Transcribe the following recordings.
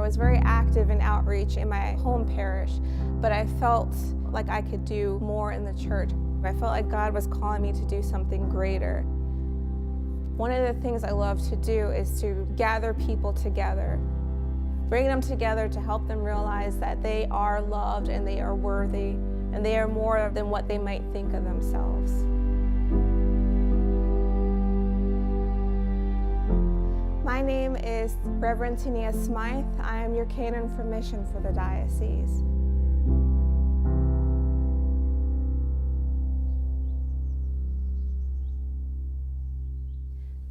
was very active in outreach in my home parish, but I felt like I could do more in the church. I felt like God was calling me to do something greater. One of the things I love to do is to gather people together, bring them together to help them realize that they are loved and they are worthy and they are more than what they might think of themselves. My name is Reverend Toneh Smyth. I am your Canon for Mission for the Diocese.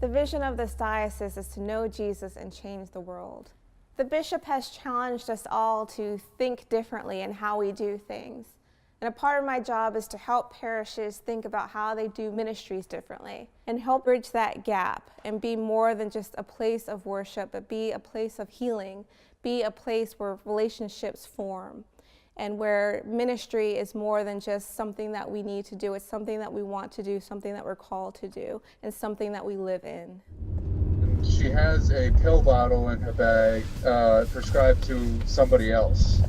The vision of this diocese is to know Jesus and change the world. The bishop has challenged us all to think differently in how we do things. And a part of my job is to help parishes think about how they do ministries differently and help bridge that gap and be more than just a place of worship, but be a place of healing, be a place where relationships form, and where ministry is more than just something that we need to do. It's something that we want to do, something that we're called to do, and something that we live in. She has a pill bottle in her bag prescribed to somebody else.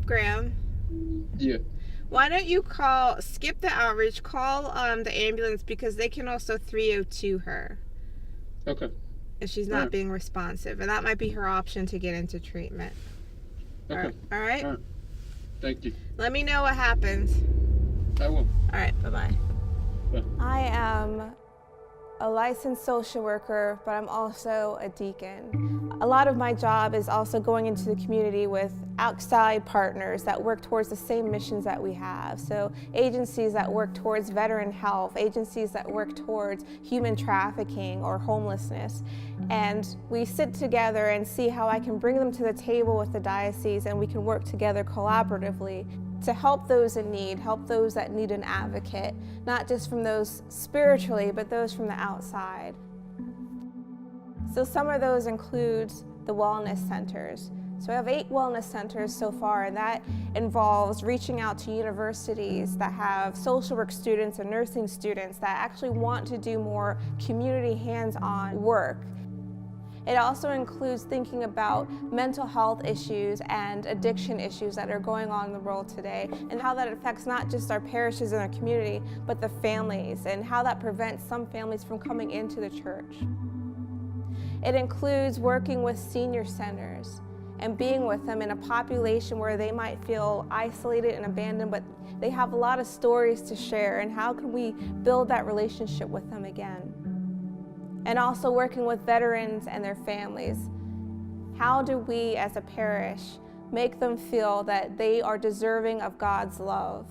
Graham? Yeah. Why don't you skip the outreach, call the ambulance, because they can also 302 her. Okay. If she's not being responsive. And that might be her option to get into treatment. Okay. All right? All right. Thank you. Let me know what happens. I will. All right, bye-bye. Bye. I am a licensed social worker, but I'm also a deacon. A lot of my job is also going into the community with outside partners that work towards the same missions that we have. So agencies that work towards veteran health, agencies that work towards human trafficking or homelessness. And we sit together and see how I can bring them to the table with the diocese, and we can work together collaboratively to help those in need, help those that need an advocate, not just from those spiritually, but those from the outside. So some of those include the wellness centers. So I have 8 wellness centers so far, and that involves reaching out to universities that have social work students and nursing students that actually want to do more community hands-on work. It also includes thinking about mental health issues and addiction issues that are going on in the world today, and how that affects not just our parishes and our community, but the families, and how that prevents some families from coming into the church. It includes working with senior centers and being with them in a population where they might feel isolated and abandoned, but they have a lot of stories to share, and how can we build that relationship with them again? And also working with veterans and their families. How do we as a parish make them feel that they are deserving of God's love?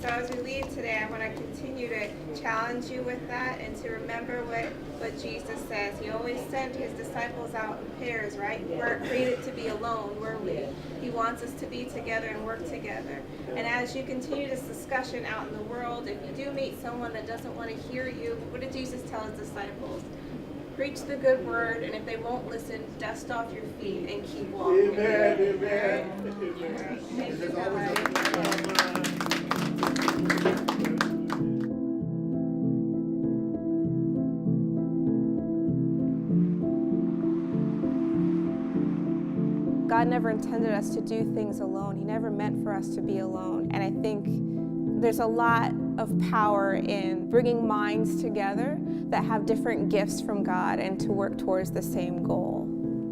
So as we leave today, I want to continue to challenge you with that and to remember what Jesus says. He always sent his disciples out in pairs, right? We weren't created to be alone, were we? He wants us to be together and work together. And as you continue this discussion out in the world, if you do meet someone that doesn't want to hear you, what did Jesus tell his disciples? Preach the good word, and if they won't listen, dust off your feet and keep walking. Amen, amen. All right. Thank you, guys. God never intended us to do things alone. He never meant for us to be alone. And I think there's a lot of power in bringing minds together that have different gifts from God and to work towards the same goal.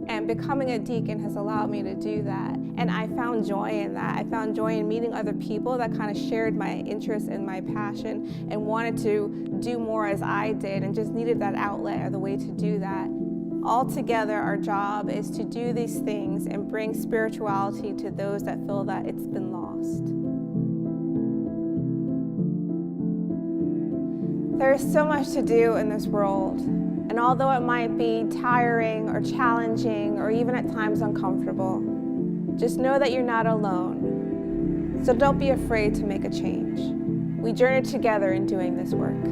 And becoming a deacon has allowed me to do that. And I found joy in that. I found joy in meeting other people that kind of shared my interest and my passion and wanted to do more as I did, and just needed that outlet or the way to do that. Altogether, our job is to do these things and bring spirituality to those that feel that it's been lost. There is so much to do in this world, and although it might be tiring or challenging or even at times uncomfortable, just know that you're not alone. So don't be afraid to make a change. We journey together in doing this work.